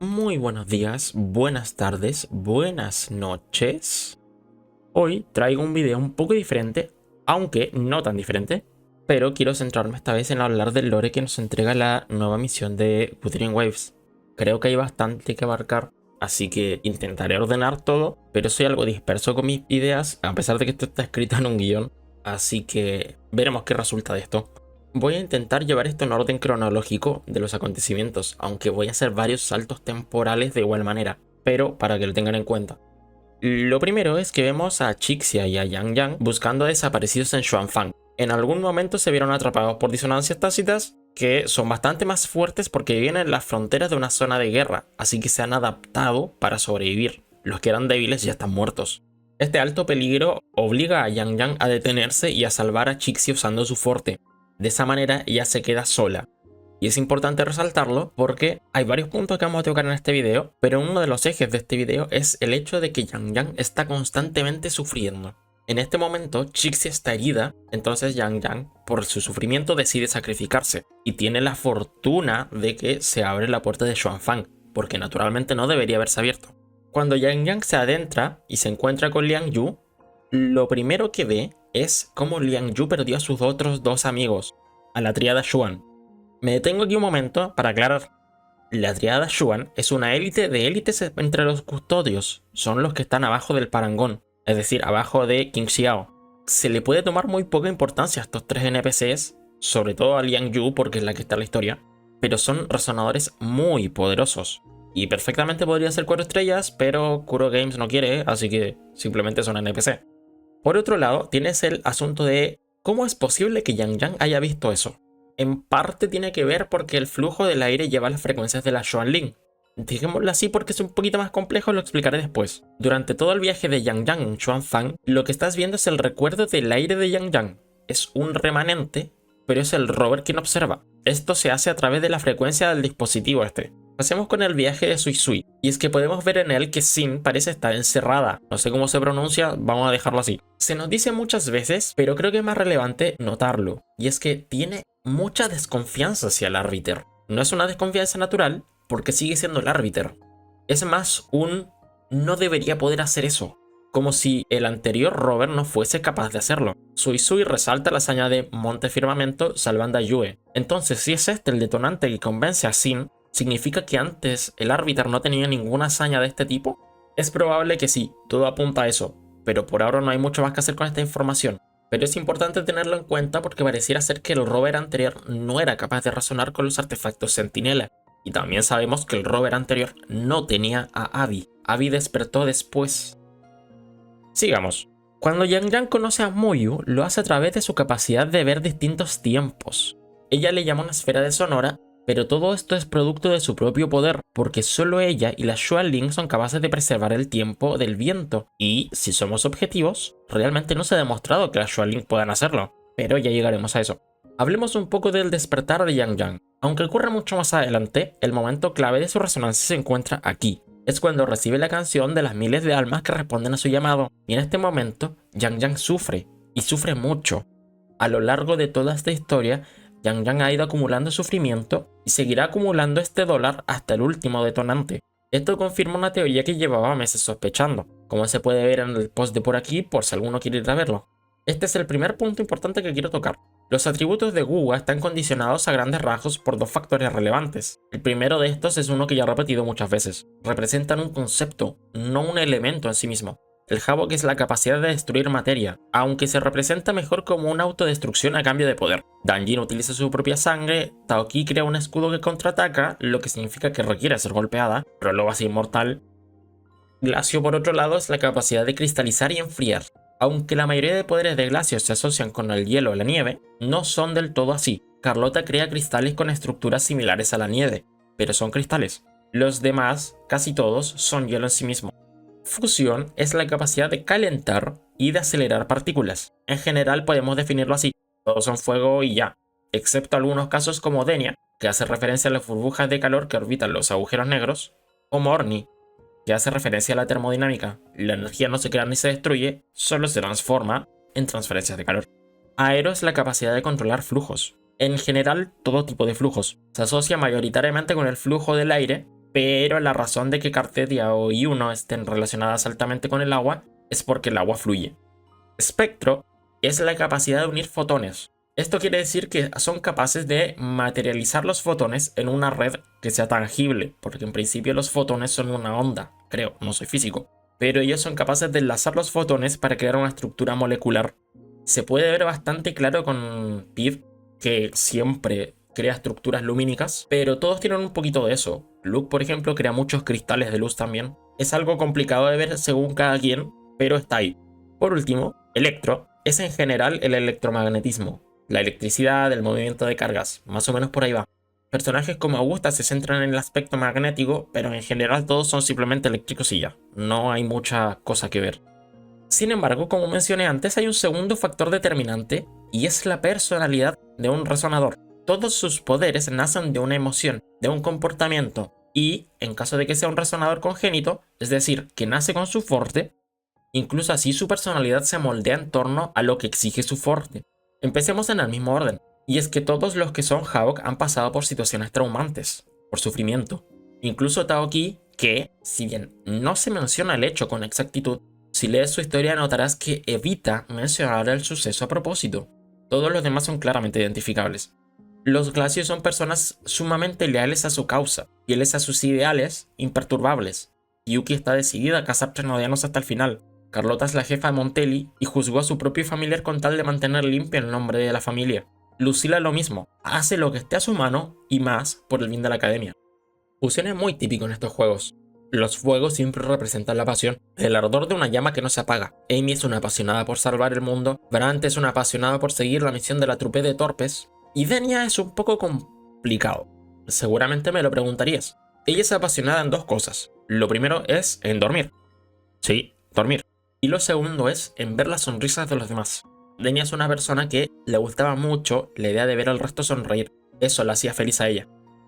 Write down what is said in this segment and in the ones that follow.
Muy buenos días, buenas tardes, buenas noches. Hoy traigo un video un poco diferente, aunque no tan diferente, pero quiero centrarme esta vez en hablar del lore que nos entrega la nueva misión de Wuthering Waves. Creo que hay bastante que abarcar, así que intentaré ordenar todo, pero soy algo disperso con mis ideas, a pesar de que esto está escrito en un guión, así que veremos qué resulta de esto. Voy a intentar llevar esto en orden cronológico de los acontecimientos, aunque voy a hacer varios saltos temporales de igual manera, pero para que lo tengan en cuenta. Lo primero es que vemos a Chixia y a Yang Yang buscando a desaparecidos en Xuanfang. En algún momento se vieron atrapados por disonancias tácitas, que son bastante más fuertes porque viven en las fronteras de una zona de guerra, así que se han adaptado para sobrevivir. Los que eran débiles ya están muertos. Este alto peligro obliga a Yang Yang a detenerse y a salvar a Chixia usando su forte. De esa manera ella se queda sola. Y es importante resaltarlo porque hay varios puntos que vamos a tocar en este video, pero uno de los ejes de este video es el hecho de que Yang Yang está constantemente sufriendo. En este momento Chixia está herida, entonces Yang Yang por su sufrimiento decide sacrificarse y tiene la fortuna de que se abre la puerta de Xuanfang, porque naturalmente no debería haberse abierto. Cuando Yang Yang se adentra y se encuentra con Liang Yu, lo primero que ve es cómo Liang Yu perdió a sus otros dos amigos, a la triada Xuan. Me detengo aquí un momento para aclarar. La triada Xuan es una élite de élites entre los custodios. Son los que están abajo del parangón, es decir, abajo de King Xiao. Se le puede tomar muy poca importancia a estos tres NPCs, sobre todo a Liang Yu porque es la que está en la historia, pero son resonadores muy poderosos. Y perfectamente podría ser 4 estrellas, pero Kuro Games no quiere, así que simplemente son NPC. Por otro lado, tienes el asunto de cómo es posible que Yang Yang haya visto eso. En parte tiene que ver porque el flujo del aire lleva las frecuencias de la Xuanling. Dejémoslo así porque es un poquito más complejo, lo explicaré después. Durante todo el viaje de Yang Yang en Xuanfang, lo que estás viendo es el recuerdo del aire de Yang Yang. Es un remanente, pero es el rover quien observa. Esto se hace a través de la frecuencia del dispositivo este. Pasemos con el viaje de Sui Sui, y es que podemos ver en él que Xin parece estar encerrada. No sé cómo se pronuncia, vamos a dejarlo así. Se nos dice muchas veces, pero creo que es más relevante notarlo, y es que tiene mucha desconfianza hacia el árbiter. No es una desconfianza natural, porque sigue siendo el árbiter. Es más un no debería poder hacer eso, como si el anterior rover no fuese capaz de hacerlo. Sui Sui resalta la hazaña de Monte Firmamento salvando a Yue. Entonces, si es este el detonante que convence a Xin, ¿significa que antes el árbiter no tenía ninguna hazaña de este tipo? Es probable que sí, todo apunta a eso, pero por ahora no hay mucho más que hacer con esta información. Pero es importante tenerlo en cuenta porque pareciera ser que el rover anterior no era capaz de razonar con los artefactos Centinela. Y también sabemos que el rover anterior no tenía a Abby. Abby despertó después. Sigamos. Cuando Yang Yang conoce a Muyu, lo hace a través de su capacidad de ver distintos tiempos. Ella le llama una esfera de Sonora, pero todo esto es producto de su propio poder, porque solo ella y la Xuanling son capaces de preservar el tiempo del viento. Y, si somos objetivos, realmente no se ha demostrado que las Xuanling puedan hacerlo, pero ya llegaremos a eso. Hablemos un poco del despertar de Yang Yang. Aunque ocurre mucho más adelante, el momento clave de su resonancia se encuentra aquí. Es cuando recibe la canción de las miles de almas que responden a su llamado, y en este momento, Yang Yang sufre, y sufre mucho. A lo largo de toda esta historia, Yang Yang ha ido acumulando sufrimiento y seguirá acumulando este dólar hasta el último detonante. Esto confirma una teoría que llevaba meses sospechando, como se puede ver en el post de por aquí por si alguno quiere ir a verlo. Este es el primer punto importante que quiero tocar. Los atributos de Wuwa están condicionados a grandes rasgos por dos factores relevantes. El primero de estos es uno que ya he repetido muchas veces. Representan un concepto, no un elemento en sí mismo. El Havok es la capacidad de destruir materia, aunque se representa mejor como una autodestrucción a cambio de poder. Danjin utiliza su propia sangre, Taoki crea un escudo que contraataca, lo que significa que requiere ser golpeada, pero luego es inmortal. Glacio, por otro lado, es la capacidad de cristalizar y enfriar. Aunque la mayoría de poderes de Glacio se asocian con el hielo o la nieve, no son del todo así. Carlota crea cristales con estructuras similares a la nieve, pero son cristales. Los demás, casi todos, son hielo en sí mismo. Fusión es la capacidad de calentar y de acelerar partículas. En general podemos definirlo así, todos son fuego y ya, excepto algunos casos como Denia, que hace referencia a las burbujas de calor que orbitan los agujeros negros, o Morni, que hace referencia a la termodinámica. La energía no se crea ni se destruye, solo se transforma en transferencias de calor. Aero es la capacidad de controlar flujos. En general, todo tipo de flujos. Se asocia mayoritariamente con el flujo del aire, pero la razón de que Cartetia o I1 estén relacionadas altamente con el agua es porque el agua fluye. Espectro es la capacidad de unir fotones. Esto quiere decir que son capaces de materializar los fotones en una red que sea tangible, porque en principio los fotones son una onda, creo, no soy físico, pero ellos son capaces de enlazar los fotones para crear una estructura molecular. Se puede ver bastante claro con Piv, que siempre crea estructuras lumínicas, pero todos tienen un poquito de eso. Luke, por ejemplo, crea muchos cristales de luz también. Es algo complicado de ver según cada quien, pero está ahí. Por último, Electro es en general el electromagnetismo, la electricidad, el movimiento de cargas, más o menos por ahí va. Personajes como Augusta se centran en el aspecto magnético, pero en general todos son simplemente eléctricos y ya, no hay mucha cosa que ver. Sin embargo, como mencioné antes, hay un segundo factor determinante y es la personalidad de un resonador. Todos sus poderes nacen de una emoción, de un comportamiento, y en caso de que sea un resonador congénito, es decir, que nace con su forte, incluso así su personalidad se moldea en torno a lo que exige su forte. Empecemos en el mismo orden, y es que todos los que son Hawk han pasado por situaciones traumantes, por sufrimiento. Incluso Taoki, que, si bien no se menciona el hecho con exactitud, si lees su historia notarás que evita mencionar el suceso a propósito. Todos los demás son claramente identificables. Los Glacios son personas sumamente leales a su causa, fieles a sus ideales, imperturbables. Yuki está decidida a cazar Trenodianos hasta el final. Carlota es la jefa de Montelli y juzgó a su propio familiar con tal de mantener limpio el nombre de la familia. Lucila lo mismo, hace lo que esté a su mano y más por el bien de la academia. Fusión es muy típico en estos juegos. Los fuegos siempre representan la pasión, el ardor de una llama que no se apaga. Amy es una apasionada por salvar el mundo, Brant es una apasionada por seguir la misión de la trupe de torpes, y Denia es un poco complicado. Seguramente me lo preguntarías. Ella es apasionada en dos cosas. Lo primero es en dormir. Sí, dormir. Y lo segundo es en ver las sonrisas de los demás. Denia es una persona que le gustaba mucho la idea de ver al resto sonreír. Eso la hacía feliz a ella.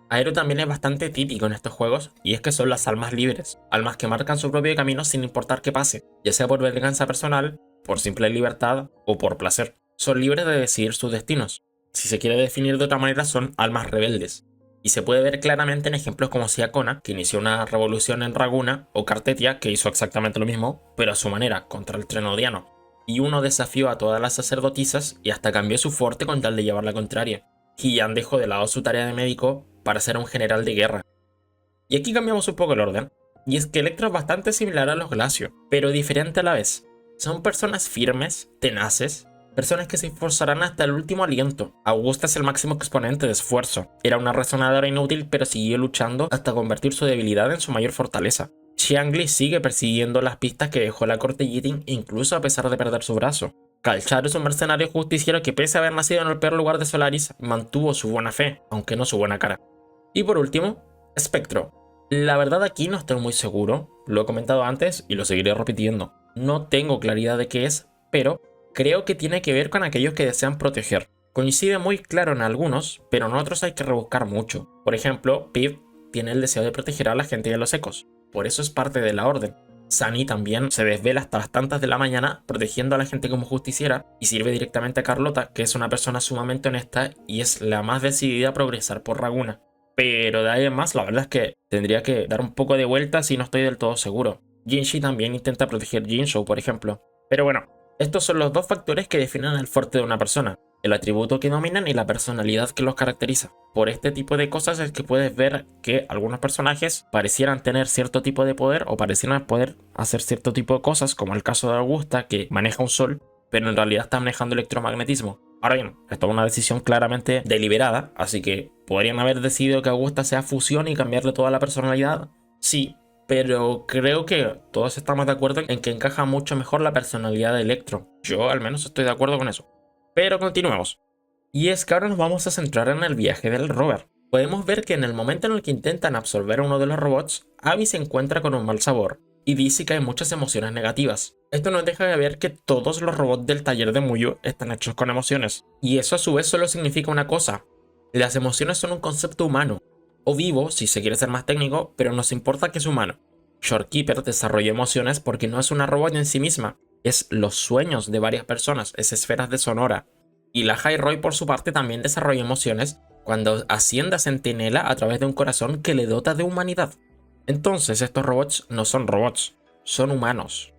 Aero también es bastante típico en estos juegos, y es que son las almas libres, almas que marcan su propio camino sin importar qué pase, ya sea por venganza personal, por simple libertad o por placer. Son libres de decidir sus destinos. Si se quiere definir de otra manera, son almas rebeldes. Y se puede ver claramente en ejemplos como Siakona, que inició una revolución en Raguna, o Cartetia, que hizo exactamente lo mismo, pero a su manera, contra el Trenodiano. Y uno desafió a todas las sacerdotisas y hasta cambió su fuerte con tal de llevar la contraria. Hillian dejó de lado su tarea de médico para ser un general de guerra. Y aquí cambiamos un poco el orden, y es que Electro es bastante similar a los Glacio, pero diferente a la vez. Son personas firmes, tenaces, personas que se esforzarán hasta el último aliento. Augusta es el máximo exponente de esfuerzo. Era una resonadora inútil, pero siguió luchando hasta convertir su debilidad en su mayor fortaleza. Xiangli sigue persiguiendo las pistas que dejó la corte Yiting, incluso a pesar de perder su brazo. Calcharo es un mercenario justiciero que, pese a haber nacido en el peor lugar de Solaris, mantuvo su buena fe, aunque no su buena cara. Y por último, Espectro. La verdad aquí no estoy muy seguro, lo he comentado antes y lo seguiré repitiendo. No tengo claridad de qué es, pero creo que tiene que ver con aquellos que desean proteger. Coincide muy claro en algunos, pero en otros hay que rebuscar mucho. Por ejemplo, Piv tiene el deseo de proteger a la gente de los ecos, por eso es parte de la orden. Sunny también se desvela hasta las tantas de la mañana protegiendo a la gente como justiciera y sirve directamente a Carlota, que es una persona sumamente honesta y es la más decidida a progresar por Raguna. Pero de ahí en más, la verdad es que tendría que dar un poco de vueltas y no estoy del todo seguro. Jinshi también intenta proteger Jinshou, por ejemplo. Pero bueno, estos son los dos factores que definen el fuerte de una persona, el atributo que dominan y la personalidad que los caracteriza. Por este tipo de cosas es que puedes ver que algunos personajes parecieran tener cierto tipo de poder o parecieran poder hacer cierto tipo de cosas, como el caso de Augusta, que maneja un sol, pero en realidad está manejando electromagnetismo. Ahora bien, esto es una decisión claramente deliberada, así que ¿podrían haber decidido que Augusta sea fusión y cambiarle toda la personalidad? Sí, pero creo que todos estamos de acuerdo en que encaja mucho mejor la personalidad de Electro. Yo al menos estoy de acuerdo con eso. Pero continuemos. Y es que ahora nos vamos a centrar en el viaje del rover. Podemos ver que en el momento en el que intentan absorber a uno de los robots, Abby se encuentra con un mal sabor y dice que hay muchas emociones negativas. Esto nos deja de ver que todos los robots del taller de Muyo están hechos con emociones. Y eso a su vez solo significa una cosa: las emociones son un concepto humano, o vivo si se quiere ser más técnico, pero nos importa que es humano. Shorekeeper desarrolla emociones porque no es una robot en sí misma, es los sueños de varias personas, es esferas de Sonora. Y la High-Roy por su parte también desarrolla emociones cuando asciende a Centinela a través de un corazón que le dota de humanidad. Entonces estos robots no son robots, son humanos.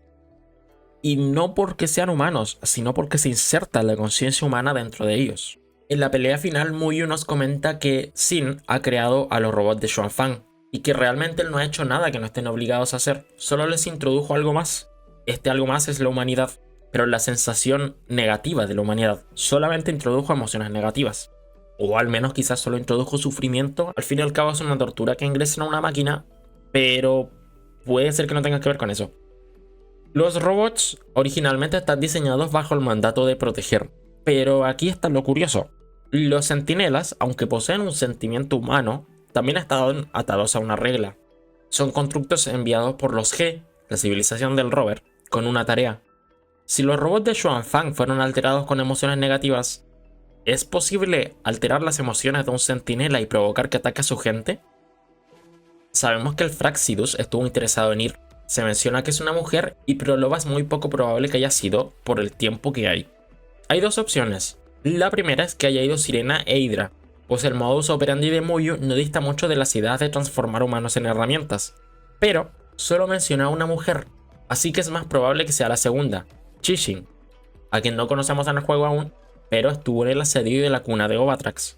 Y no porque sean humanos, sino porque se inserta la conciencia humana dentro de ellos. En la pelea final, Muyu nos comenta que Sin ha creado a los robots de Xuanfang y que realmente él no ha hecho nada que no estén obligados a hacer, solo les introdujo algo más. Este algo más es la humanidad, pero la sensación negativa de la humanidad. Solamente introdujo emociones negativas. O al menos quizás solo introdujo sufrimiento. Al fin y al cabo es una tortura que ingresen a una máquina, pero puede ser que no tenga que ver con eso. Los robots originalmente están diseñados bajo el mandato de proteger, pero aquí está lo curioso. Los centinelas, aunque poseen un sentimiento humano, también están atados a una regla. Son constructos enviados por los G, la civilización del rover, con una tarea. Si los robots de Xuanfang fueron alterados con emociones negativas, ¿es posible alterar las emociones de un centinela y provocar que ataque a su gente? Sabemos que el Fraxidus estuvo interesado en ir. Se menciona que es una mujer y Proloba es muy poco probable que haya sido por el tiempo que hay. Hay dos opciones. La primera es que haya ido Sirena e Hydra, pues el modus operandi de Muyu no dista mucho de las ideas de transformar humanos en herramientas. Pero solo menciona a una mujer, así que es más probable que sea la segunda, Chishin, a quien no conocemos en el juego aún, pero estuvo en el asedio de la cuna de Ovatrax.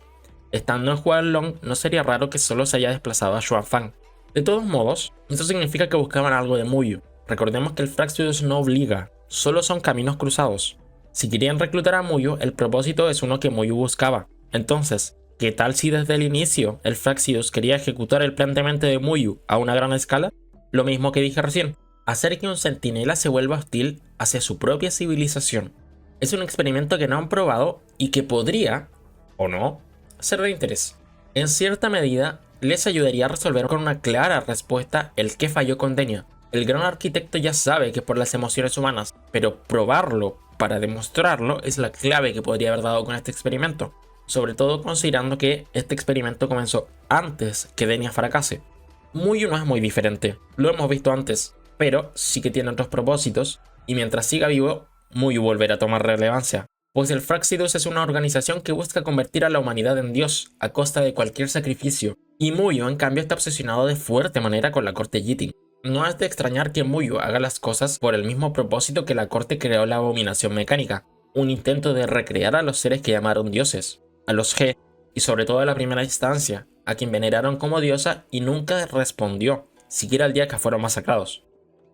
Estando en Huanglong, no sería raro que solo se haya desplazado a Xuanfang. De todos modos, esto significa que buscaban algo de Muyu. Recordemos que el Fraxidus no obliga, solo son caminos cruzados. Si querían reclutar a Muyu, el propósito es uno que Muyu buscaba. Entonces, ¿qué tal si desde el inicio el Fraxidus quería ejecutar el plan de mente de Muyu a una gran escala? Lo mismo que dije recién, hacer que un centinela se vuelva hostil hacia su propia civilización. Es un experimento que no han probado y que podría, o no, ser de interés. En cierta medida, les ayudaría a resolver con una clara respuesta el que falló con Denia. El gran arquitecto ya sabe que es por las emociones humanas, pero probarlo para demostrarlo es la clave que podría haber dado con este experimento. Sobre todo considerando que este experimento comenzó antes que Denia fracase. Muyu no es muy diferente, lo hemos visto antes, pero sí que tiene otros propósitos, y mientras siga vivo, Muyu volverá a tomar relevancia. Pues el Fraxidus es una organización que busca convertir a la humanidad en Dios a costa de cualquier sacrificio, y Muyu en cambio está obsesionado de fuerte manera con la corte Yiting. No es de extrañar que Muyu haga las cosas por el mismo propósito que la corte creó la abominación mecánica, un intento de recrear a los seres que llamaron dioses, a los G, y sobre todo a la primera instancia, a quien veneraron como diosa y nunca respondió, siquiera el día que fueron masacrados.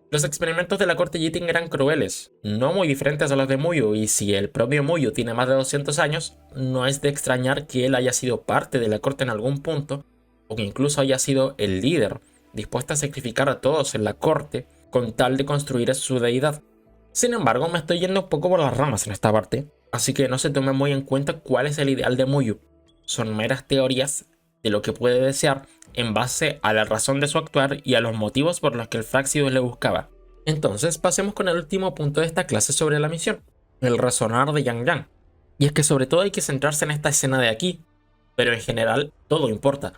Los experimentos de la corte Yiting eran crueles, no muy diferentes a los de Muyu, y si el propio Muyu tiene más de 200 años, no es de extrañar que él haya sido parte de la corte en algún punto, o que incluso haya sido el líder, dispuesto a sacrificar a todos en la corte con tal de construir a su deidad. Sin embargo, me estoy yendo un poco por las ramas en esta parte, así que no se tome muy en cuenta cuál es el ideal de Muyu. Son meras teorías de lo que puede desear en base a la razón de su actuar y a los motivos por los que el Fraxidus le buscaba. Entonces pasemos con el último punto de esta clase sobre la misión, el razonar de Yang Yang. Y es que sobre todo hay que centrarse en esta escena de aquí, pero en general todo importa.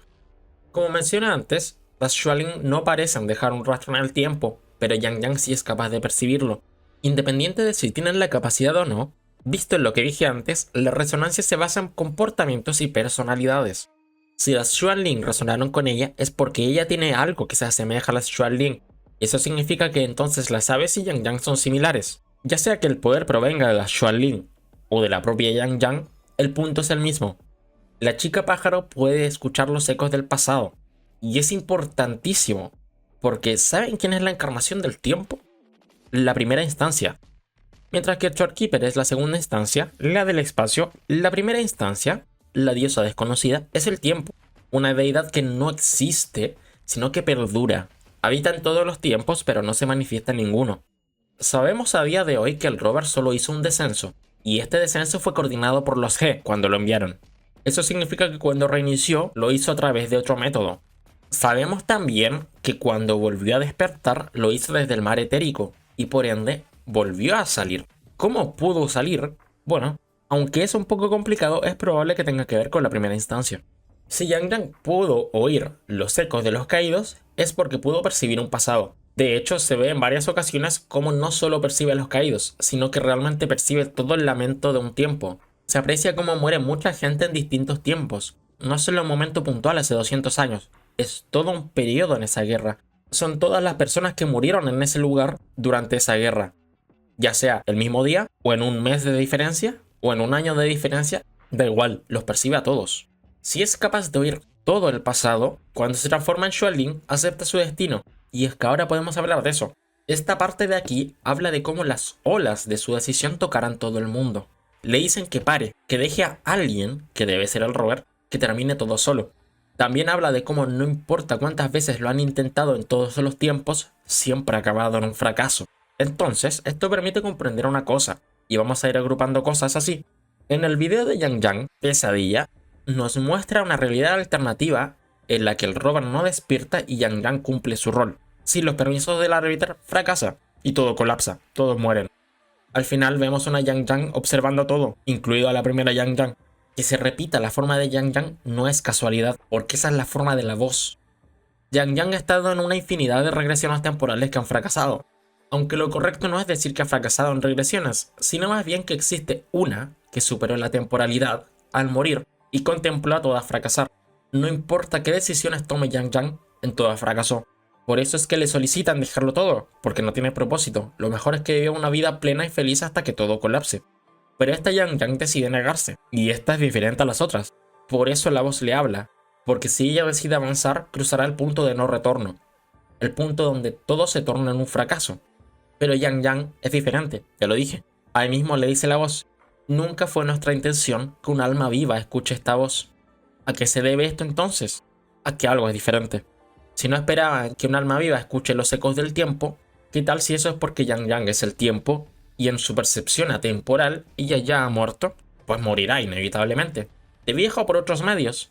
Como mencioné antes, las Xuanling no parecen dejar un rastro en el tiempo, pero Yang Yang sí es capaz de percibirlo. Independiente de si tienen la capacidad o no, visto en lo que dije antes, la resonancia se basa en comportamientos y personalidades. Si las Xuanling resonaron con ella es porque ella tiene algo que se asemeja a las Xuanling. Eso significa que entonces las aves y Yang Yang son similares. Ya sea que el poder provenga de las Xuanling o de la propia Yang Yang, el punto es el mismo. La chica pájaro puede escuchar los ecos del pasado. Y es importantísimo, porque ¿saben quién es la encarnación del tiempo? La primera instancia. Mientras que Shortkeeper es la segunda instancia, la del espacio, la primera instancia, la diosa desconocida, es el tiempo. Una deidad que no existe, sino que perdura. Habita en todos los tiempos, pero no se manifiesta en ninguno. Sabemos a día de hoy que el rover solo hizo un descenso, y este descenso fue coordinado por los G cuando lo enviaron. Eso significa que cuando reinició, lo hizo a través de otro método. Sabemos también que cuando volvió a despertar, lo hizo desde el mar etérico, y por ende, volvió a salir. ¿Cómo pudo salir? Bueno, aunque es un poco complicado, es probable que tenga que ver con la primera instancia. Si Yang Yang pudo oír los ecos de los caídos, es porque pudo percibir un pasado. De hecho, se ve en varias ocasiones cómo no solo percibe a los caídos, sino que realmente percibe todo el lamento de un tiempo. Se aprecia cómo muere mucha gente en distintos tiempos. No es solo un momento puntual hace 200 años, es todo un periodo en esa guerra. son todas las personas que murieron en ese lugar durante esa guerra, ya sea el mismo día, o en un mes de diferencia, o en un año de diferencia, da igual, los percibe a todos. Si es capaz de oír todo el pasado, cuando se transforma en Xuanling, acepta su destino, y es que ahora podemos hablar de eso. Esta parte de aquí habla de cómo las olas de su decisión tocarán todo el mundo. Le dicen que pare, que deje a alguien, que debe ser el Robert, que termine todo solo. También habla de cómo no importa cuántas veces lo han intentado en todos los tiempos, siempre ha acabado en un fracaso. Entonces, esto permite comprender una cosa, y vamos a ir agrupando cosas así. En el video de Yang Yang, Pesadilla, nos muestra una realidad alternativa en la que el Robert no despierta y Yang Yang cumple su rol. Sin los permisos del árbitro, fracasa, y todo colapsa, todos mueren. Al final vemos una Yang Yang observando todo, incluido a la primera Yang Yang. Que se repita la forma de Yang Yang no es casualidad, porque esa es la forma de la voz. Yang Yang ha estado en una infinidad de regresiones temporales que han fracasado, aunque lo correcto no es decir que ha fracasado en regresiones, sino más bien que existe una que superó la temporalidad al morir y contempló a todas fracasar. No importa qué decisiones tome Yang Yang, en todas fracasó. Por eso es que le solicitan dejarlo todo, porque no tiene propósito. Lo mejor es que viva una vida plena y feliz hasta que todo colapse. Pero esta Yang Yang decide negarse, y esta es diferente a las otras. Por eso la voz le habla, porque si ella decide avanzar, cruzará el punto de no retorno, el punto donde todo se torna en un fracaso. Pero Yang Yang es diferente, ya lo dije. Ahí mismo le dice la voz: nunca fue nuestra intención que un alma viva escuche esta voz. ¿A qué se debe esto entonces? A que algo es diferente. Si no esperaban que un alma viva escuche los ecos del tiempo, ¿qué tal si eso es porque Yang Yang es el tiempo y en su percepción atemporal ella ya ha muerto? Pues morirá inevitablemente, de vieja o por otros medios.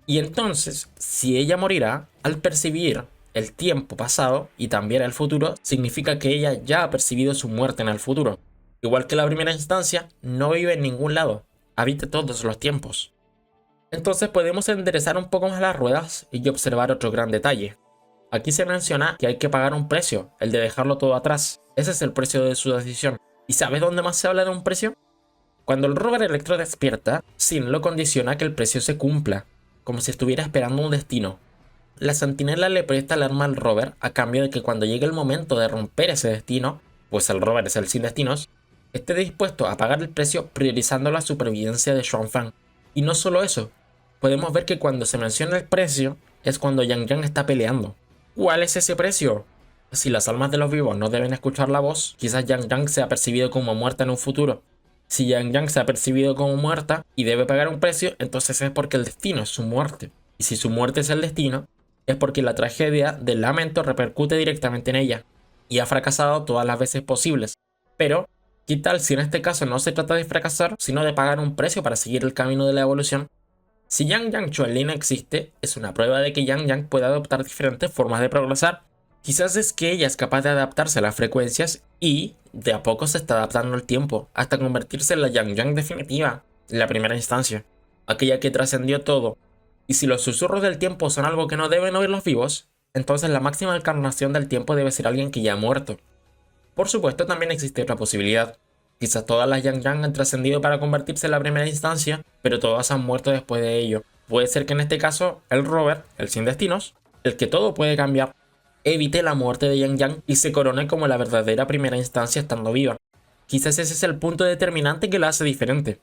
Y entonces, si ella morirá, al percibir el tiempo pasado y también el futuro, significa que ella ya ha percibido su muerte en el futuro. Igual que la primera instancia, no vive en ningún lado, habita todos los tiempos. Entonces podemos enderezar un poco más las ruedas y observar otro gran detalle. Aquí se menciona que hay que pagar un precio, el de dejarlo todo atrás. Ese es el precio de su decisión. ¿Y sabes dónde más se habla de un precio? Cuando el Robert Electro despierta, Sin lo condiciona a que el precio se cumpla, como si estuviera esperando un destino. La Centinela le presta el arma al Robert a cambio de que cuando llegue el momento de romper ese destino, pues el Robert es el sin destinos, esté dispuesto a pagar el precio priorizando la supervivencia de Xuanfang. Y no solo eso, podemos ver que cuando se menciona el precio es cuando Yang Yang está peleando. ¿Cuál es ese precio? Si las almas de los vivos no deben escuchar la voz, quizás Yang Yang sea percibido como muerta en un futuro. Si Yang Yang se ha percibido como muerta y debe pagar un precio, entonces es porque el destino es su muerte. Y si su muerte es el destino, es porque la tragedia del lamento repercute directamente en ella, y ha fracasado todas las veces posibles. Pero, ¿qué tal si en este caso no se trata de fracasar, sino de pagar un precio para seguir el camino de la evolución? Si Yang Yang Xuanling existe, es una prueba de que Yang Yang puede adoptar diferentes formas de progresar. Quizás es que ella es capaz de adaptarse a las frecuencias y de a poco se está adaptando al tiempo, hasta convertirse en la Yang Yang definitiva, en la primera instancia, aquella que trascendió todo. Y si los susurros del tiempo son algo que no deben oír los vivos, entonces la máxima encarnación del tiempo debe ser alguien que ya ha muerto. Por supuesto, también existe otra posibilidad. Quizás todas las Yang Yang han trascendido para convertirse en la primera instancia, pero todas han muerto después de ello. Puede ser que en este caso, el Robert, el sin destinos, el que todo puede cambiar, evite la muerte de Yang Yang y se corone como la verdadera primera instancia estando viva. Quizás ese es el punto determinante que la hace diferente.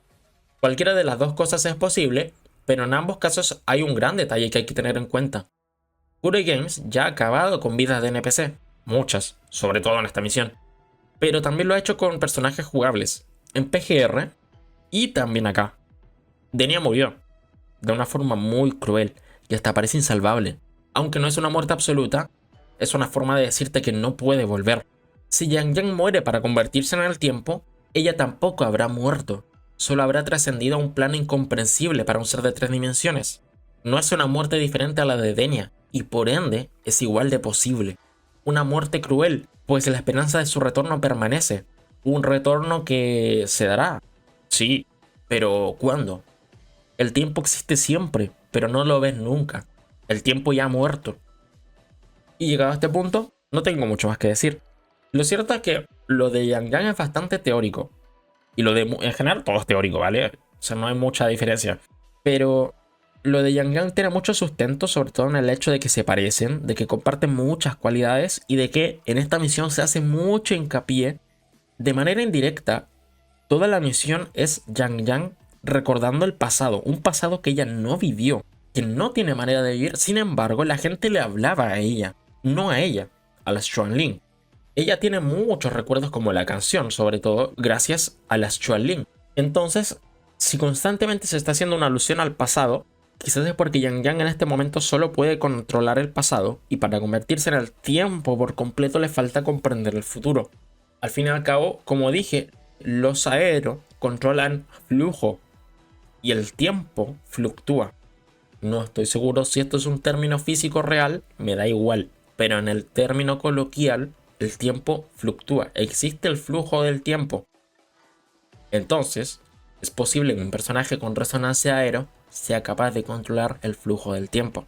Cualquiera de las dos cosas es posible, pero en ambos casos hay un gran detalle que hay que tener en cuenta. Kure Games ya ha acabado con vidas de NPC, muchas, sobre todo en esta misión, pero también lo ha hecho con personajes jugables, en PGR y también acá. Denia murió, de una forma muy cruel y hasta parece insalvable. Aunque no es una muerte absoluta, es una forma de decirte que no puede volver. Si Yang Yang muere para convertirse en el tiempo, ella tampoco habrá muerto, solo habrá trascendido a un plano incomprensible para un ser de 3 dimensiones. No es una muerte diferente a la de Denia, y por ende es igual de posible. Una muerte cruel, pues la esperanza de su retorno permanece. Un retorno que se dará. Sí, pero ¿cuándo? El tiempo existe siempre, pero no lo ves nunca. El tiempo ya ha muerto. Y llegado a este punto, no tengo mucho más que decir. Lo cierto es que lo de Yang Yang es bastante teórico. Y lo de en general todo es teórico, ¿vale? O sea, no hay mucha diferencia. Pero Lo de Yang Yang tiene mucho sustento, sobre todo en el hecho de que se parecen, de que comparten muchas cualidades y de que en esta misión se hace mucho hincapié de manera indirecta. Toda la misión es Yang Yang recordando el pasado, un pasado que ella no vivió, que no tiene manera de vivir. Sin embargo, la gente le hablaba a ella, no a ella, a las Xuanling. Ella tiene muchos recuerdos como la canción, sobre todo gracias a las Xuanling. Entonces, si constantemente se está haciendo una alusión al pasado, quizás es porque Yang Yang en este momento solo puede controlar el pasado y para convertirse en el tiempo por completo le falta comprender el futuro. Al fin y al cabo, como dije, los aeros controlan flujo y el tiempo fluctúa. No estoy seguro si esto es un término físico real, me da igual, pero en el término coloquial el tiempo fluctúa, existe el flujo del tiempo. Entonces, es posible que un personaje con resonancia aero sea capaz de controlar el flujo del tiempo.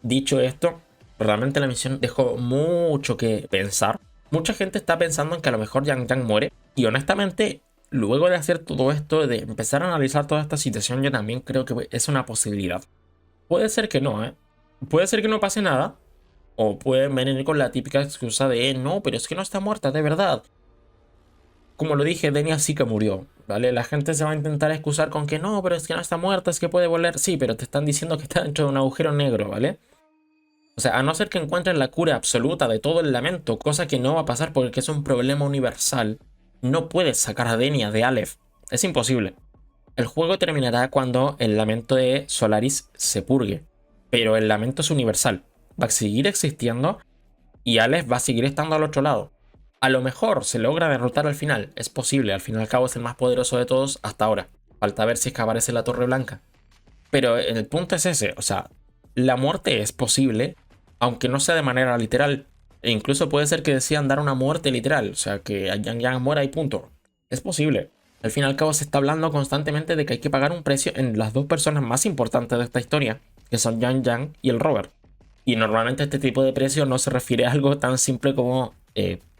Dicho esto, realmente la misión dejó mucho que pensar. Mucha gente está pensando en que a lo mejor Yang Yang muere. Y honestamente, luego de hacer todo esto, de empezar a analizar toda esta situación, yo también creo que es una posibilidad. Puede ser que no, ¿eh? Puede ser que no pase nada. O pueden venir con la típica excusa de no, pero es que no está muerta, de verdad. Como lo dije, Denia sí que murió, ¿vale? La gente se va a intentar excusar con que no, pero es que no está muerta, es que puede volver. Sí, pero te están diciendo que está dentro de un agujero negro, ¿vale? O sea, a no ser que encuentren la cura absoluta de todo el lamento, cosa que no va a pasar porque es un problema universal, no puedes sacar a Denia de Aleph. Es imposible. El juego terminará cuando el lamento de Solaris se purgue, pero el lamento es universal. Va a seguir existiendo y Aleph va a seguir estando al otro lado. A lo mejor se logra derrotar al final, es posible, al fin y al cabo es el más poderoso de todos hasta ahora. Falta ver si es que aparece la Torre Blanca. Pero el punto es ese, o sea, la muerte es posible, aunque no sea de manera literal. E incluso puede ser que decidan dar una muerte literal, o sea, que Yang Yang muera y punto. Es posible. Al fin y al cabo se está hablando constantemente de que hay que pagar un precio en las dos personas más importantes de esta historia, que son Yang Yang y el Robert. Y normalmente este tipo de precio no se refiere a algo tan simple como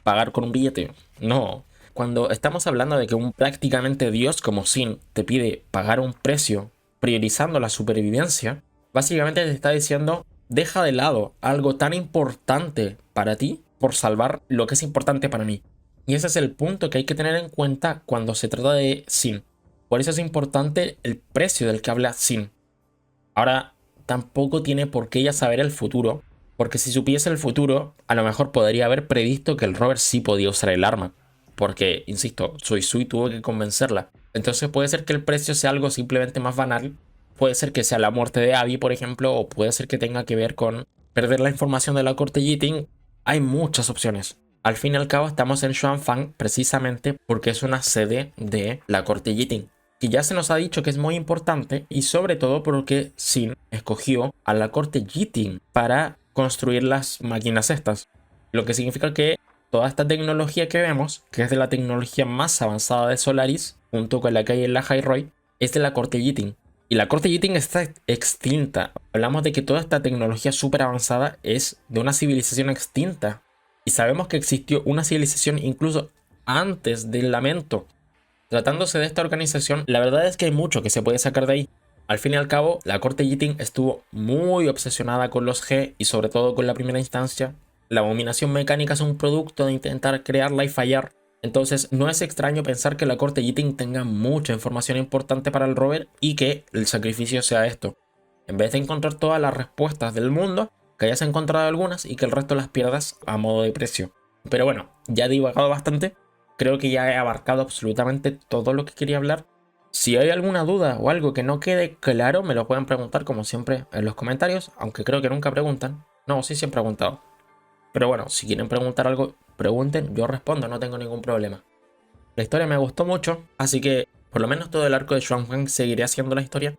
pagar con un billete. No. Cuando estamos hablando de que un prácticamente dios como Sin te pide pagar un precio priorizando la supervivencia, básicamente te está diciendo deja de lado algo tan importante para ti por salvar lo que es importante para mí. Y ese es el punto que hay que tener en cuenta cuando se trata de Sin. Por eso es importante el precio del que habla Sin. Ahora, tampoco tiene por qué ella saber el futuro, porque si supiese el futuro, a lo mejor podría haber previsto que el Robert sí podía usar el arma. Porque, insisto, Sui tuvo que convencerla. Entonces puede ser que el precio sea algo simplemente más banal. Puede ser que sea la muerte de Abby, por ejemplo, o puede ser que tenga que ver con perder la información de la corte Yiting. Hay muchas opciones. Al fin y al cabo estamos en Xuanfang precisamente porque es una sede de la corte Yiting, que ya se nos ha dicho que es muy importante y sobre todo porque Sin escogió a la corte Yiting para construir las máquinas estas. Lo que significa que toda esta tecnología que vemos, que es de la tecnología más avanzada de Solaris, junto con la que hay en la Highroy, es de la corte Yiting. Y la corte Yiting está extinta. Hablamos de que toda esta tecnología súper avanzada es de una civilización extinta. Y sabemos que existió una civilización incluso antes del lamento. Tratándose de esta organización, la verdad es que hay mucho que se puede sacar de ahí. Al fin y al cabo, la corte Yiting estuvo muy obsesionada con los G y sobre todo con la primera instancia. La abominación mecánica es un producto de intentar crearla y fallar. Entonces no es extraño pensar que la corte Yiting tenga mucha información importante para el rover y que el sacrificio sea esto. En vez de encontrar todas las respuestas del mundo, que hayas encontrado algunas y que el resto las pierdas a modo de precio. Pero bueno, ya he divagado bastante. Creo que ya he abarcado absolutamente todo lo que quería hablar. Si hay alguna duda o algo que no quede claro, me lo pueden preguntar como siempre en los comentarios, aunque creo que nunca preguntan. No, sí he preguntado. Pero bueno, si quieren preguntar algo, pregunten, yo respondo, no tengo ningún problema. La historia me gustó mucho, así que por lo menos todo el arco de Xuanfang seguiré haciendo la historia.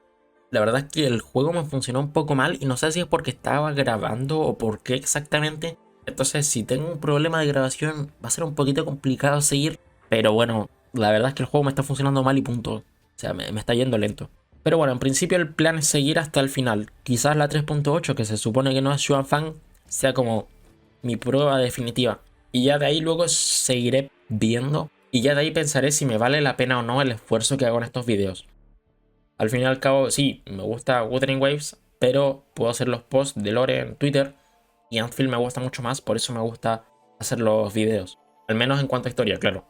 La verdad es que el juego me funcionó un poco mal y no sé si es porque estaba grabando o por qué exactamente. Entonces si tengo un problema de grabación va a ser un poquito complicado seguir. Pero bueno, la verdad es que el juego me está funcionando mal y punto. O sea, me está yendo lento. Pero bueno, en principio el plan es seguir hasta el final. Quizás la 3.8, que se supone que no es Xuanfang, sea como mi prueba definitiva. Y ya de ahí luego seguiré viendo. Y ya de ahí pensaré si me vale la pena o no el esfuerzo que hago en estos videos. Al fin y al cabo, sí, me gusta Wuthering Waves, pero puedo hacer los posts de lore en Twitter y Anfield me gusta mucho más, por eso me gusta hacer los videos. Al menos en cuanto a historia, claro.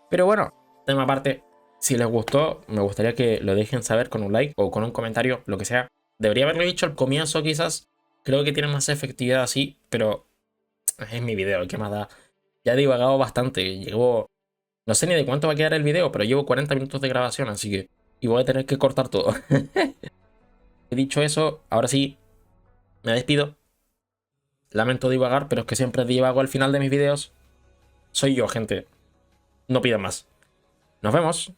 Pero bueno, tema aparte, si les gustó, me gustaría que lo dejen saber con un like o con un comentario, lo que sea. Debería haberlo dicho al comienzo quizás. Creo que tiene más efectividad así, pero es mi video, ¿qué más da? Ya he divagado bastante, llevo... No sé ni de cuánto va a quedar el video, pero llevo 40 minutos de grabación, así que... Y voy a tener que cortar todo. He dicho eso, ahora sí, me despido. Lamento divagar, pero es que siempre divago al final de mis videos. Soy yo, gente. No pidan más. Nos vemos.